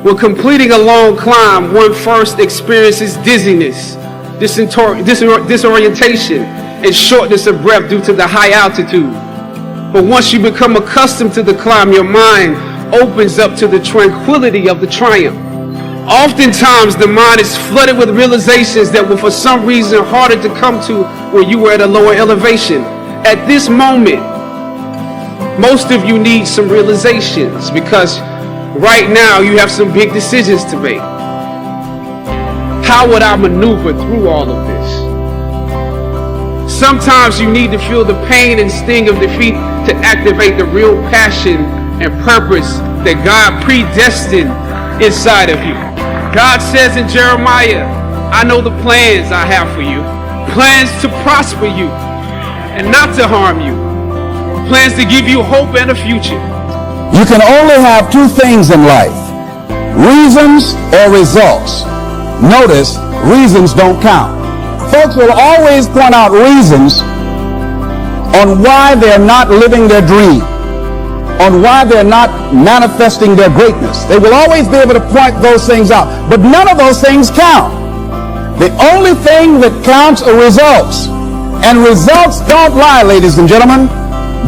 When completing a long climb, one first experiences dizziness, disorientation, and shortness of breath due to the high altitude. But once you become accustomed to the climb, your mind opens up to the tranquility of the triumph. Oftentimes, the mind is flooded with realizations that were for some reason harder to come to when you were at a lower elevation. At this moment, most of you need some realizations because right now you have some big decisions to make. How would I maneuver through all of this? Sometimes you need to feel the pain and sting of defeat to activate the real passion and purpose that God predestined inside of you. God says in Jeremiah, I know the plans I have for you, plans to prosper you and not to harm you, plans to give you hope and a future. You can only have two things in life, reasons or results. Notice, reasons don't count. Folks will always point out reasons on why they're not living their dream, on why they're not manifesting their greatness. They will always be able to point those things out, but none of those things count. The only thing that counts are results, and results don't lie, ladies and gentlemen.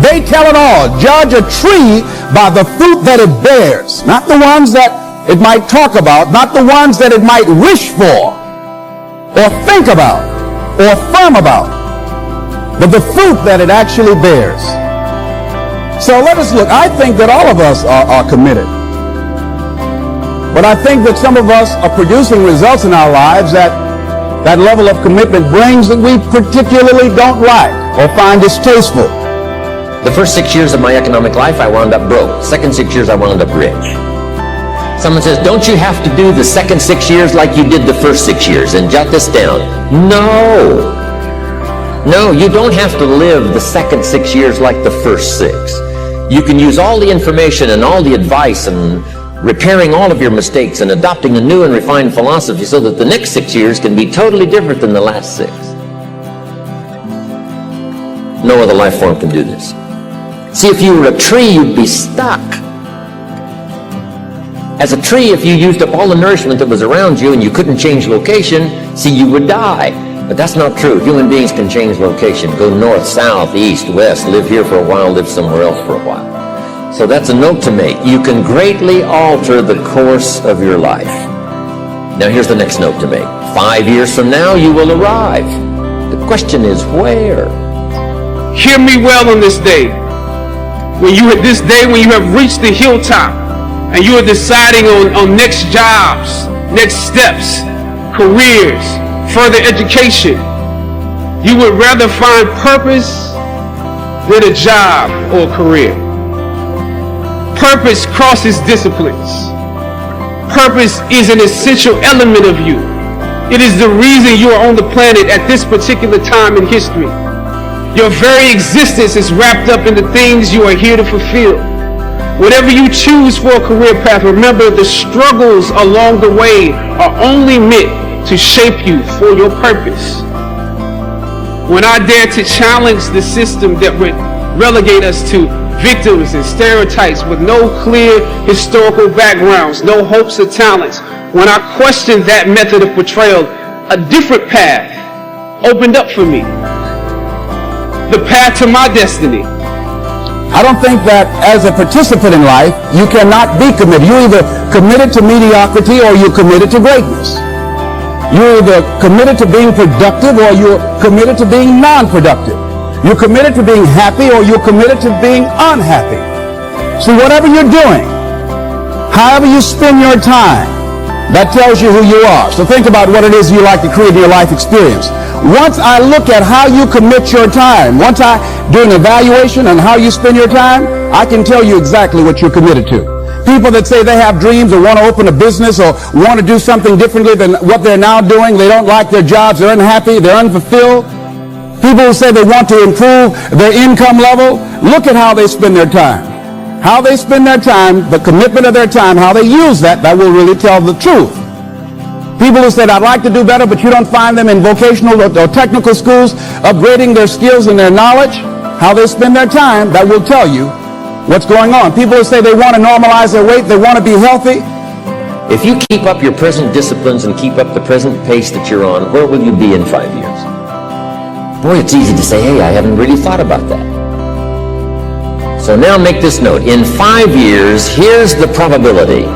They tell it all. Judge a tree by the fruit that it bears, not the ones that it might talk about, not the ones that it might wish for or think about or affirm about, but the fruit that it actually bears. So let us look. I think that all of us are committed, but I think that some of us are producing results in our lives that level of commitment brings that we particularly don't like or find distasteful. The first 6 years of my economic life, I wound up broke. Second 6 years, I wound up rich. Someone says, don't you have to do the second 6 years like you did the first 6 years? And jot this down. No. No, you don't have to live the second 6 years like the first 6. You can use all the information and all the advice and repairing all of your mistakes and adopting a new and refined philosophy so that the next 6 years can be totally different than the last 6. No other life form can do this. See, if you were a tree, you'd be stuck. As a tree, if you used up all the nourishment that was around you and you couldn't change location, see, you would die. But that's not true. Human beings can change location, go north, south, east, west, live here for a while, live somewhere else for a while. So that's a note to make. You can greatly alter the course of your life. Now here's the next note to make. 5 years from now, you will arrive. The question is where? Hear me well on this day. When you have reached the hilltop and you are deciding on next jobs, next steps, careers, further education, you would rather find purpose than a job or career. Purpose crosses disciplines. Purpose is an essential element of you. It is the reason you are on the planet at this particular time in history. Your very existence is wrapped up in the things you are here to fulfill. Whatever you choose for a career path, remember the struggles along the way are only meant to shape you for your purpose. When I dare to challenge the system that would relegate us to victims and stereotypes with no clear historical backgrounds, no hopes or talents, when I questioned that method of portrayal, a different path opened up for me. The path to my destiny. I don't think that as a participant in life, you cannot be committed. You're either committed to mediocrity or you're committed to greatness. You're either committed to being productive or you're committed to being non-productive. You're committed to being happy or you're committed to being unhappy. So whatever you're doing, however you spend your time, that tells you who you are. So think about what it is you like to create in your life experience. Once I look at how you commit your time, once I do an evaluation on how you spend your time, I can tell you exactly what you're committed to. People that say they have dreams or want to open a business or want to do something differently than what they're now doing, they don't like their jobs, they're unhappy, they're unfulfilled. People who say they want to improve their income level, look at how they spend their time. How they spend their time, the commitment of their time, how they use that will really tell the truth. People who said, I'd like to do better, but you don't find them in vocational or technical schools upgrading their skills and their knowledge, how they spend their time, that will tell you what's going on. People who say they want to normalize their weight, they want to be healthy, If you keep up your present disciplines and keep up the present pace that you're on, where will you be in 5 years? Boy, it's easy to say, hey, I haven't really thought about that. So now make this note. In 5 years, here's the probability.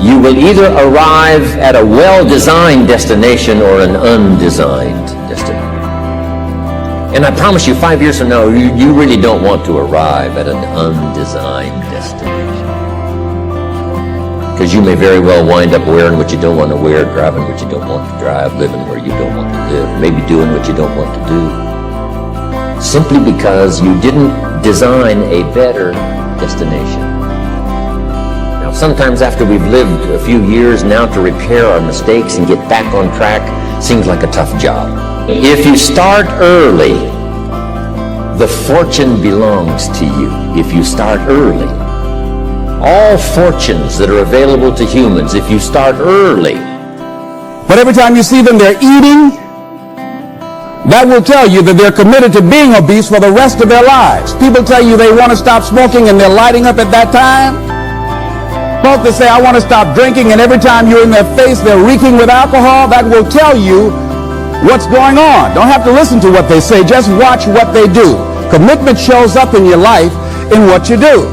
You will either arrive at a well-designed destination or an undesigned destination. And I promise you, 5 years from now, you really don't want to arrive at an undesigned destination. Because you may very well wind up wearing what you don't want to wear, driving what you don't want to drive, living where you don't want to live, maybe doing what you don't want to do. Simply because you didn't design a better destination. Now, sometimes after we've lived a few years now to repair our mistakes and get back on track, seems like a tough job. If you start early, the fortune belongs to you. If you start early. All fortunes that are available to humans, if you start early. But every time you see them, they're eating. That will tell you that they're committed to being obese for the rest of their lives. People tell you they want to stop smoking and they're lighting up at that time. Folks that say, I want to stop drinking, and every time you're in their face, they're reeking with alcohol. That will tell you what's going on. Don't have to listen to what they say. Just watch what they do. Commitment shows up in your life in what you do.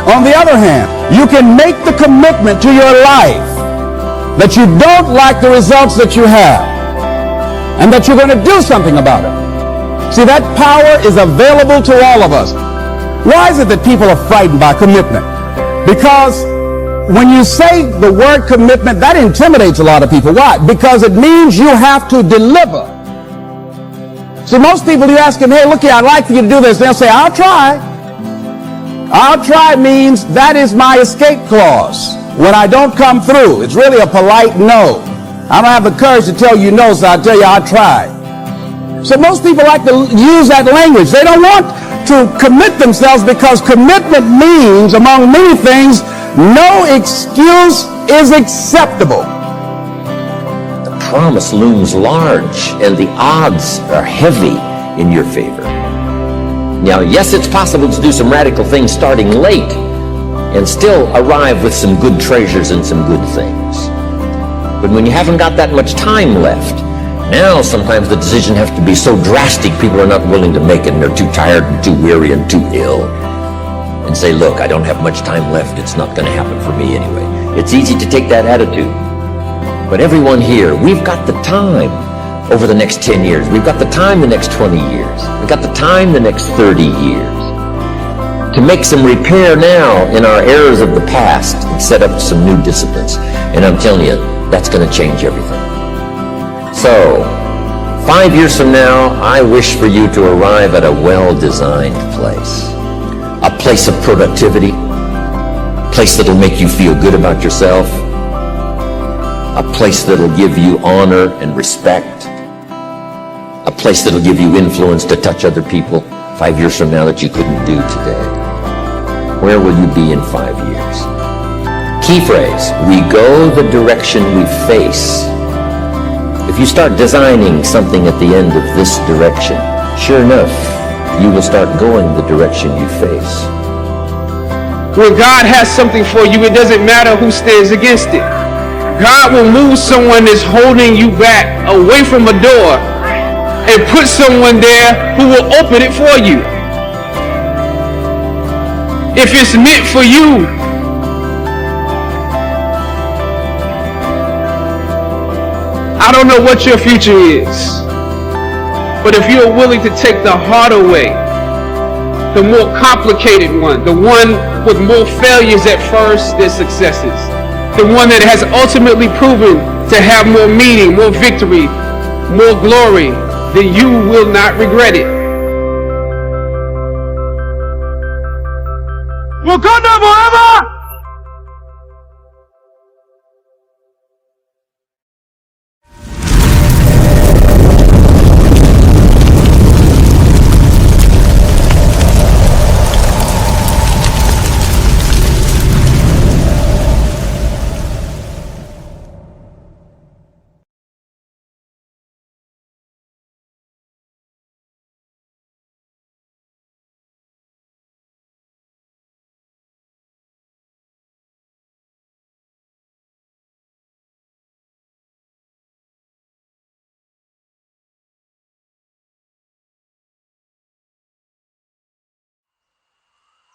On the other hand, you can make the commitment to your life that you don't like the results that you have, and that you're going to do something about it. See, that power is available to all of us. Why is it that people are frightened by commitment? Because when you say the word commitment, that intimidates a lot of people. Why? Because it means you have to deliver. See, most people, you ask them, hey, look here, I'd like for you to do this. They'll say, I'll try. I'll try means that is my escape clause. When I don't come through, it's really a polite no. I don't have the courage to tell you no, so I'll tell you I'll try. So most people like to use that language. They don't want to commit themselves because commitment means, among many things, no excuse is acceptable. The promise looms large and the odds are heavy in your favor. Now, yes, it's possible to do some radical things starting late and still arrive with some good treasures and some good things. But when you haven't got that much time left, now sometimes the decision has to be so drastic people are not willing to make it, and they're too tired and too weary and too ill. And say, look, I don't have much time left. It's not going to happen for me anyway. It's easy to take that attitude. But everyone here, we've got the time over the next 10 years. We've got the time the next 20 years. We've got the time the next 30 years to make some repair now in our errors of the past and set up some new disciplines. And I'm telling you, that's going to change everything. So, 5 years from now, I wish for you to arrive at a well-designed place. A place of productivity, a place that'll make you feel good about yourself, a place that'll give you honor and respect, a place that'll give you influence to touch other people 5 years from now that you couldn't do today. Where will you be in 5 years? Key phrase, we go the direction we face. If you start designing something at the end of this direction, sure enough, you will start going the direction you face. When God has something for you, it doesn't matter who stands against it. God will move someone that's holding you back away from a door and put someone there who will open it for you. If it's meant for you, I don't know what your future is, but if you're willing to take the harder way, the more complicated one, the one with more failures at first than successes, the one that has ultimately proven to have more meaning, more victory, more glory, then you will not regret it. Wakanda forever!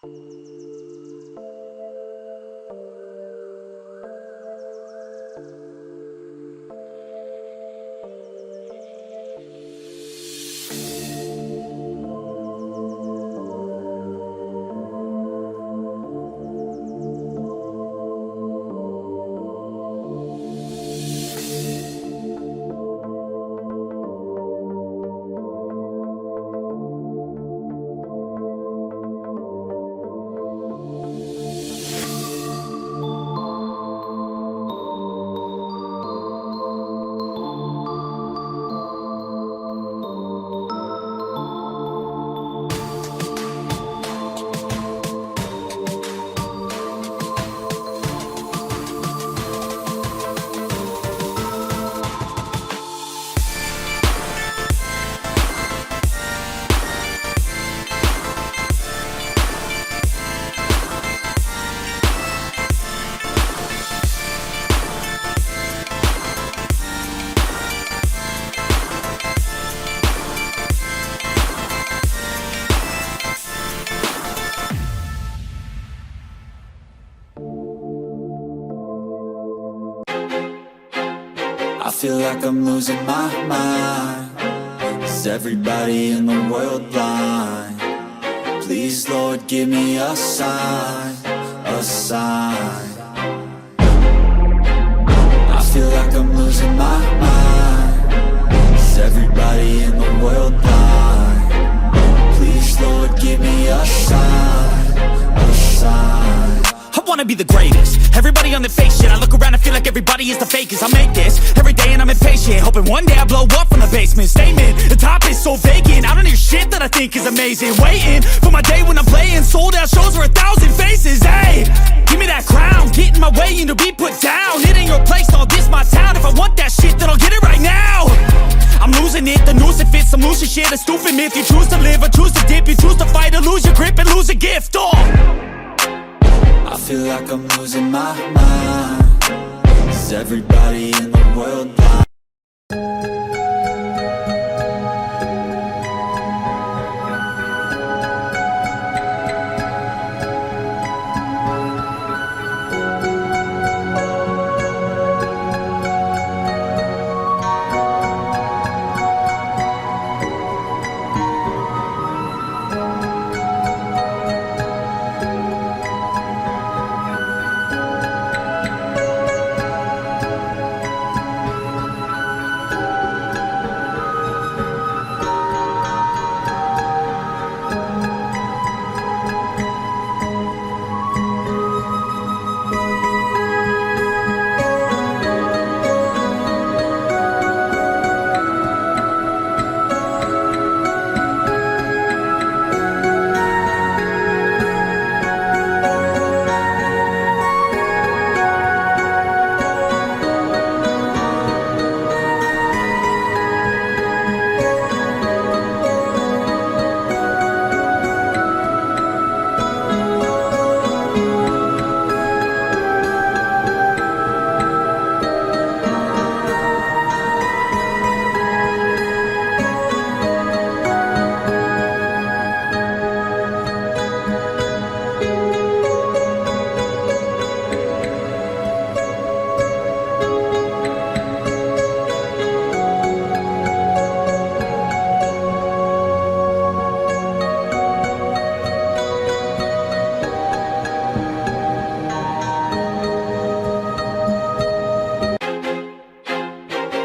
I feel like I'm losing my mind. Is everybody in the world blind? Please, Lord, give me a sign, a sign. I feel like I'm losing my mind. Is everybody in the world blind? Please, Lord, give me a sign, a sign. I wanna be the greatest. Everybody on the fake shit. I look around and feel like everybody is the fakest. I make this every day and I'm impatient, hoping one day I blow up from the basement. Statement, the top is so vacant. I don't hear shit that I think is amazing. Waiting for my day when I'm playing sold out shows for 1,000 faces. Hey, give me that crown, get in my way and to be put down. It ain't your place, all this my town. If I want that shit, then I'll get it right now. I'm losing it, the noose it fits, I'm losing shit. A stupid myth, you choose to live or choose to dip. You choose to fight or lose your grip and lose a gift. I feel like I'm losing my mind. Is everybody in the world blind?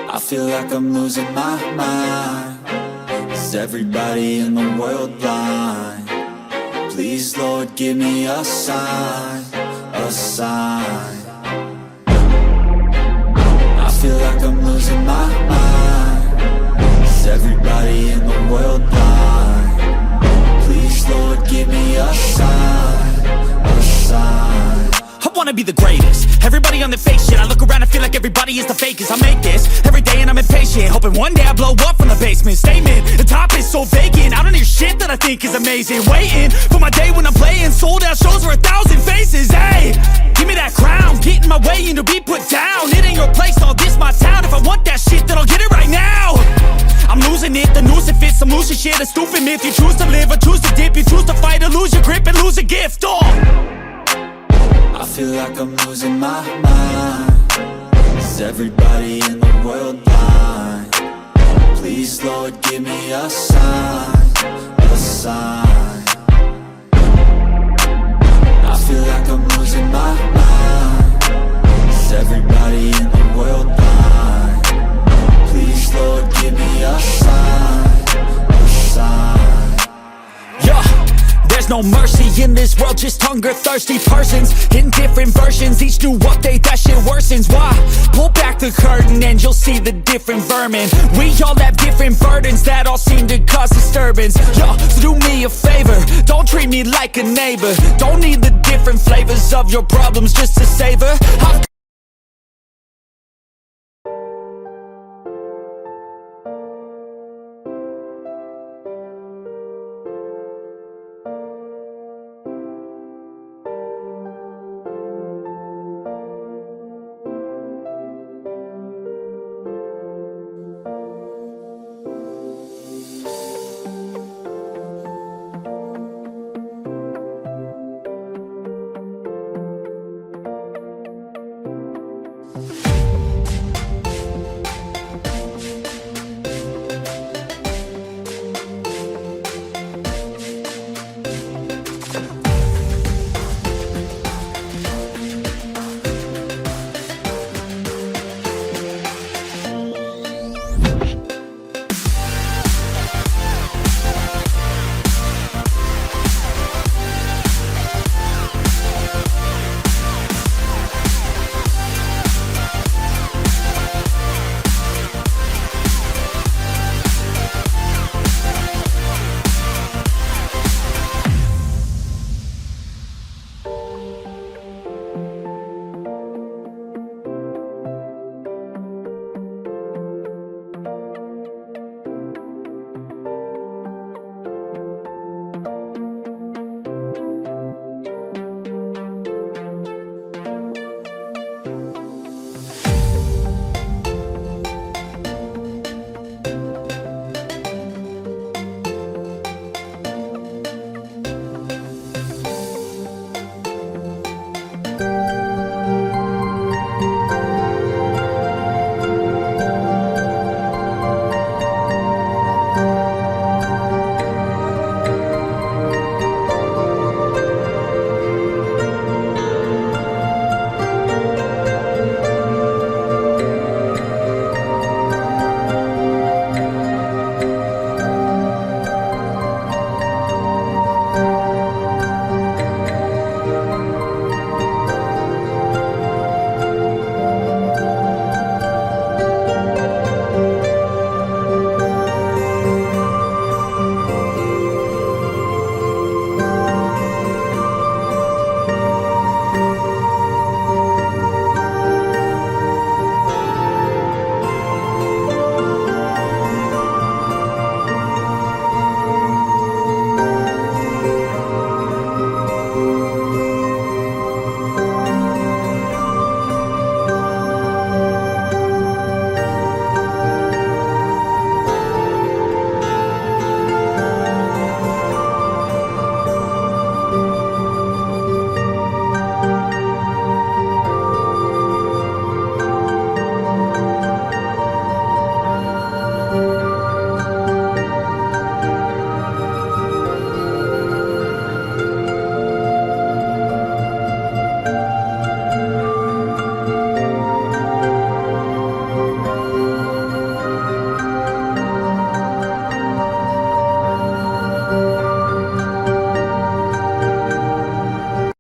I feel like I'm losing my mind. Is everybody in the world blind? Please, Lord, give me a sign, a sign. I feel like I'm losing my mind. Is everybody in the world blind? Please, Lord, give me a sign, a sign. I wanna be the greatest. Everybody on the fake shit. I look around and feel like everybody is the fakest. I make this every day and I'm impatient, hoping one day I blow up from the basement. Statement, the top is so vacant. I don't hear shit that I think is amazing. Waiting for my day when I'm playing sold out shows for 1,000 faces. Hey, give me that crown, get in my way and to be put down. It ain't your place, all this my town. If I want that shit, then I'll get it right now. I'm losing it, the noose it fits, I'm losing shit, a stupid myth. You choose to live or choose to dip, you choose to fight or lose your grip and lose a gift. I feel like I'm losing my mind. Is everybody in the world blind? Please, Lord, give me a sign, a sign. I feel like I'm losing my mind. Is everybody in the world blind? Please, Lord, give me a sign, a sign. Yeah. There's no mercy in this world, just hunger-thirsty persons in different versions. Each new update, that shit worsens. Why? Pull back the curtain and you'll see the different vermin. We all have different burdens that all seem to cause disturbance. Yo, so do me a favor, don't treat me like a neighbor. Don't need the different flavors of your problems just to savor.